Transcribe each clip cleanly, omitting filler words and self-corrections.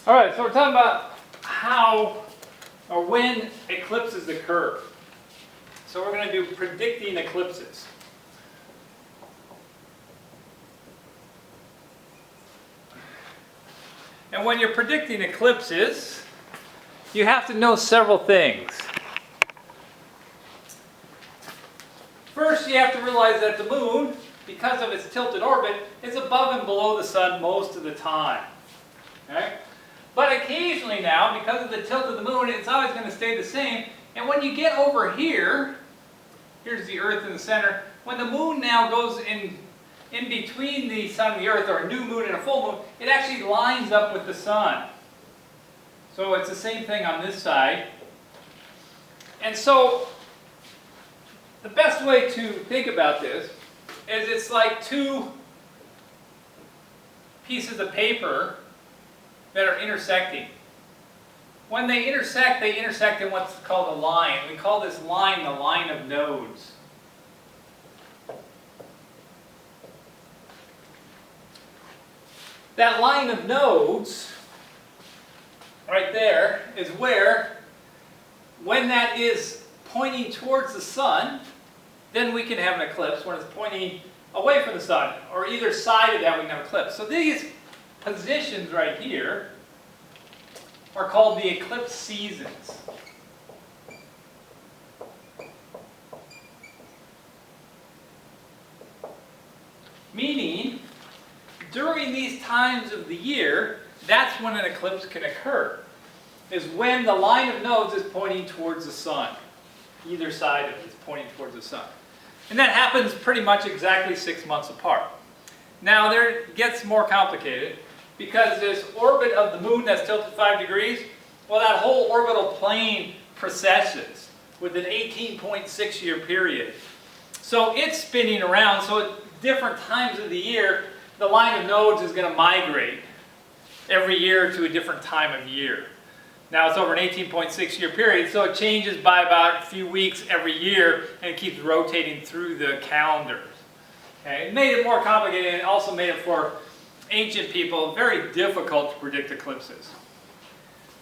All right, so we're talking about how or when eclipses occur. So we're going to do predicting eclipses. And when you're predicting eclipses, you have to know several things. First, you have to realize that the moon, because of its tilted orbit, is above and below the sun most of the time. Okay? But occasionally now, because of the tilt of the moon, it's always going to stay the same. And when you get over here, here's the Earth in the center, when the moon now goes in between the sun and the Earth, or a new moon and a full moon, it actually lines up with the sun. So it's the same thing on this side. And so the best way to think about this is it's like two pieces of paper that are intersecting. When they intersect in what's called a line. We call this line the line of nodes. That line of nodes, right there, is where, when that is pointing towards the sun, then we can have an eclipse. When it's pointing away from the sun, or either side of that, we can have an eclipse. So these positions right here are called the eclipse seasons. Meaning, during these times of the year, that's when an eclipse can occur. Is when the line of nodes is pointing towards the sun. Either side of it is pointing towards the sun. And that happens pretty much exactly 6 months apart. Now, there it gets more complicated, because this orbit of the moon that's tilted 5 degrees, well, that whole orbital plane precesses with an 18.6 year period. So it's spinning around, so at different times of the year, the line of nodes is going to migrate every year to a different time of year. Now it's over an 18.6 year period, so it changes by about a few weeks every year, and it keeps rotating through the calendars. Okay? It made it more complicated, and it also made it for ancient people very difficult to predict eclipses.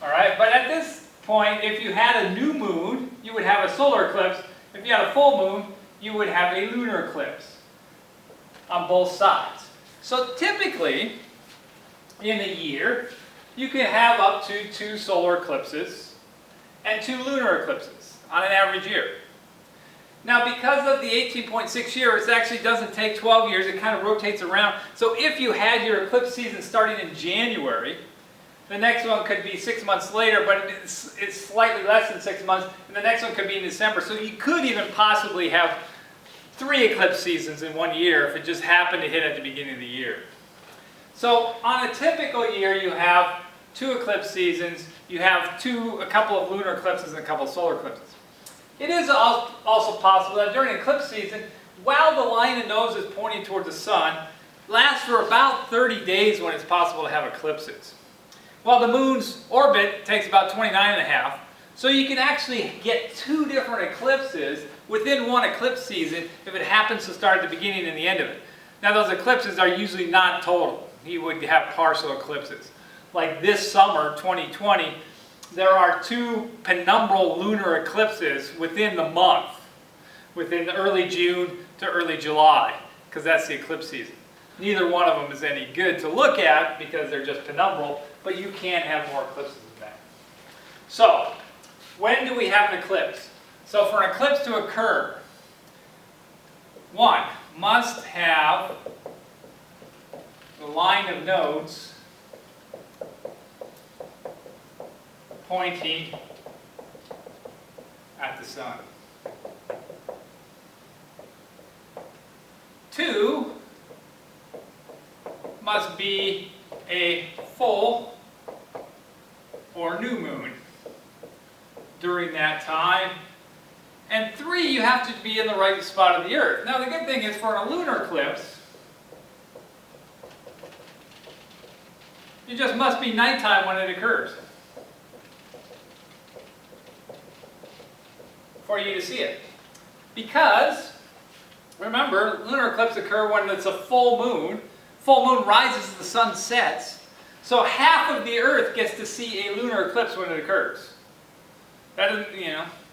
All right, but at this point, if you had a new moon, you would have a solar eclipse. If you had a full moon, you would have a lunar eclipse on both sides. So typically, in a year, you can have up to 2 solar eclipses and 2 lunar eclipses on an average year. Now, because of the 18.6 years, it actually doesn't take 12 years. It kind of rotates around. So if you had your eclipse season starting in January, the next one could be 6 months later, but it's slightly less than 6 months, and the next one could be in December. So you could even possibly have 3 eclipse seasons in 1 year if it just happened to hit at the beginning of the year. So on a typical year, you have 2 eclipse seasons, you have a couple of lunar eclipses and a couple of solar eclipses. It is also possible that during eclipse season, while the line of nodes is pointing towards the sun, lasts for about 30 days when it's possible to have eclipses. Well, the moon's orbit takes about 29.5, so you can actually get 2 different eclipses within 1 eclipse season if it happens to start at the beginning and the end of it. Now, those eclipses are usually not total. You would have partial eclipses. Like this summer, 2020, there are 2 penumbral lunar eclipses within the month, within early June to early July, because that's the eclipse season. Neither one of them is any good to look at because they're just penumbral, but you can have more eclipses than that. So, when do we have an eclipse? So for an eclipse to occur, 1, must have the line of nodes pointing at the sun. 2, must be a full or new moon during that time. And 3, you have to be in the right spot of the Earth. Now the good thing is, for a lunar eclipse, it just must be nighttime when it occurs for you to see it. Because, remember, lunar eclipses occur when it's a full moon. Full moon rises as the sun sets. So half of the Earth gets to see a lunar eclipse when it occurs. That doesn't,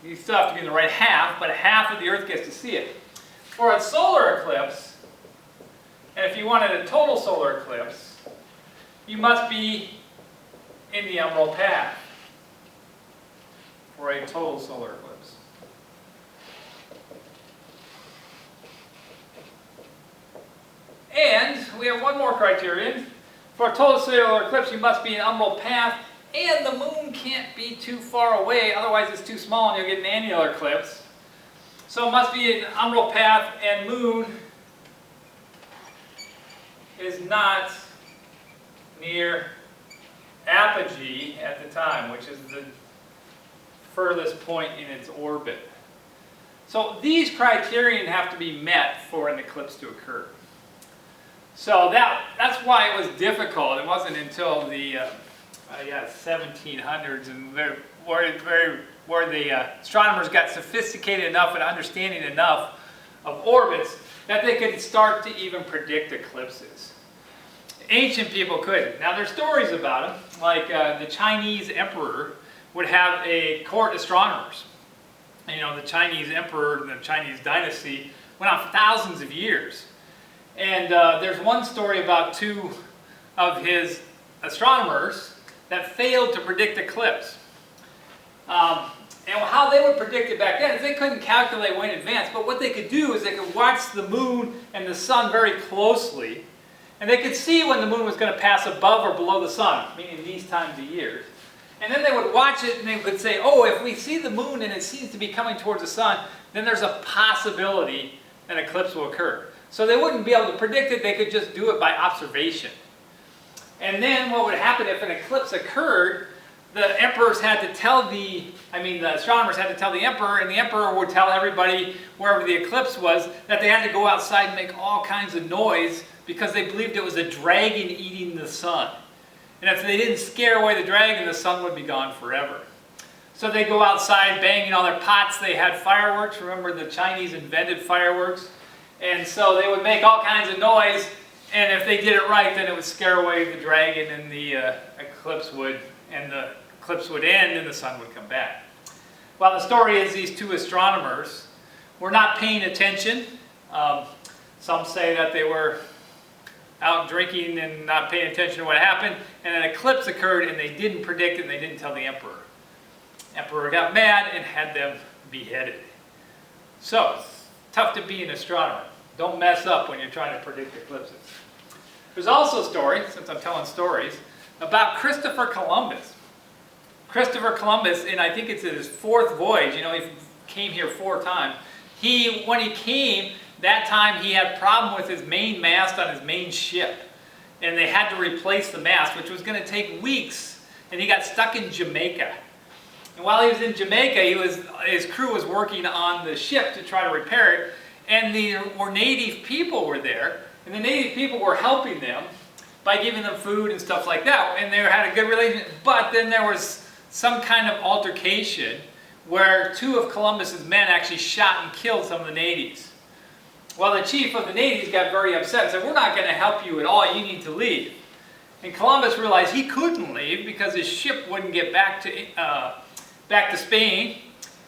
you still have to be in the right half, but half of the Earth gets to see it. For a solar eclipse, and if you wanted a total solar eclipse, you must be in the emerald path for a total solar eclipse. And we have one more criterion. For a total solar eclipse, you must be in emerald path, and the moon can't be too far away, otherwise it's too small and you'll get an annular eclipse. So it must be an emerald path, and moon is not near apogee at the time, which is the furthest point in its orbit. So these criterion have to be met for an eclipse to occur. So that's why it was difficult. It wasn't until the 1700s and where the astronomers got sophisticated enough and understanding enough of orbits that they could start to even predict eclipses. Ancient people couldn't. Now there's stories about them, like the Chinese emperor would have a court astronomers. And, the Chinese emperor, the Chinese dynasty, went on for thousands of years. And there's one story about two of his astronomers that failed to predict eclipse. And how they would predict it back then is they couldn't calculate way in advance, but what they could do is they could watch the moon and the sun very closely, and they could see when the moon was going to pass above or below the sun, meaning these times of years. And then they would watch it and they would say, oh, if we see the moon and it seems to be coming towards the sun, then there's a possibility an eclipse will occur. So they wouldn't be able to predict it, they could just do it by observation. And then what would happen if an eclipse occurred, the emperors had to tell the astronomers had to tell the emperor, and the emperor would tell everybody wherever the eclipse was that they had to go outside and make all kinds of noise because they believed it was a dragon eating the sun. And if they didn't scare away the dragon, the sun would be gone forever. So they'd go outside banging on their pots. They had fireworks. Remember, the Chinese invented fireworks. And so they would make all kinds of noise, and if they did it right, then it would scare away the dragon, and the eclipse would end and the sun would come back. Well, the story is these two astronomers were not paying attention. Some say that they were out drinking and not paying attention to what happened, and an eclipse occurred and they didn't predict it and they didn't tell the emperor. The emperor got mad and had them beheaded. So, it's tough to be an astronomer. Don't mess up when you're trying to predict eclipses. There's also a story, since I'm telling stories, about Christopher Columbus. Christopher Columbus, and I think it's his fourth voyage, he came here 4 times. When he came, that time he had a problem with his main mast on his main ship. And they had to replace the mast, which was going to take weeks. And he got stuck in Jamaica. And while he was in Jamaica, his crew was working on the ship to try to repair it. And native people were there. And the native people were helping them by giving them food and stuff like that. And they had a good relationship. But then there was some kind of altercation where 2 of Columbus's men actually shot and killed some of the natives. Well, the chief of the natives got very upset and said, we're not going to help you at all, you need to leave. And Columbus realized he couldn't leave because his ship wouldn't get back to Spain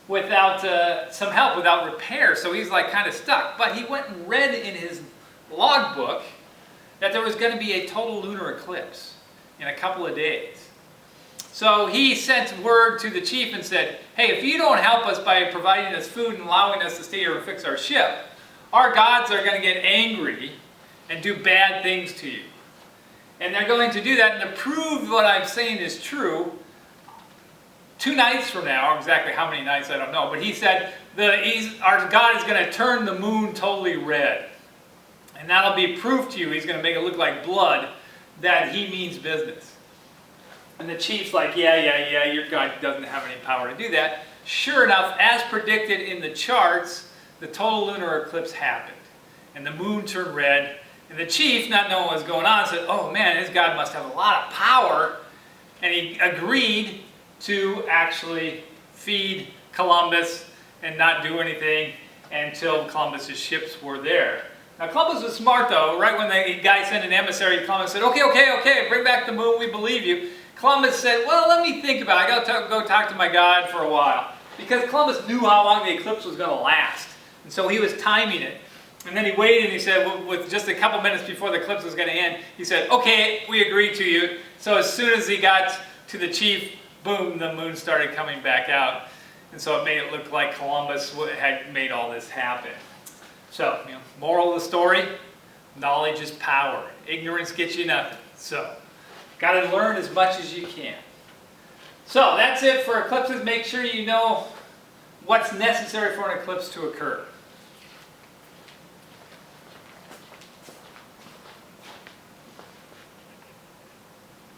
without some help, without repair. So he's kind of stuck. But he went and read in his logbook that there was going to be a total lunar eclipse in a couple of days. So he sent word to the chief and said, hey, if you don't help us by providing us food and allowing us to stay here and fix our ship, our gods are going to get angry and do bad things to you. And they're going to do that, and to prove what I'm saying is true, 2 nights from now, exactly how many nights I don't know, but he said our God is going to turn the moon totally red. And that'll be proof to you, he's going to make it look like blood, that he means business. And the chief's like, yeah, your God doesn't have any power to do that. Sure enough, as predicted in the charts, the total lunar eclipse happened. And the moon turned red. And the chief, not knowing what was going on, said, oh man, his God must have a lot of power. And he agreed to actually feed Columbus and not do anything until Columbus's ships were there. Now Columbus was smart though. Right when the guy sent an emissary, Columbus said, okay, bring back the moon, we believe you. Columbus said, well, let me think about it. I got to go talk to my God for a while. Because Columbus knew how long the eclipse was going to last. And so he was timing it. And then he waited and he said, well, with just a couple minutes before the eclipse was going to end, he said, okay, we agree to you. So as soon as he got to the chief, boom, the moon started coming back out. And so it made it look like Columbus had made all this happen. So, moral of the story, knowledge is power. Ignorance gets you nothing. So, got to learn as much as you can. So, that's it for eclipses. Make sure you know what's necessary for an eclipse to occur.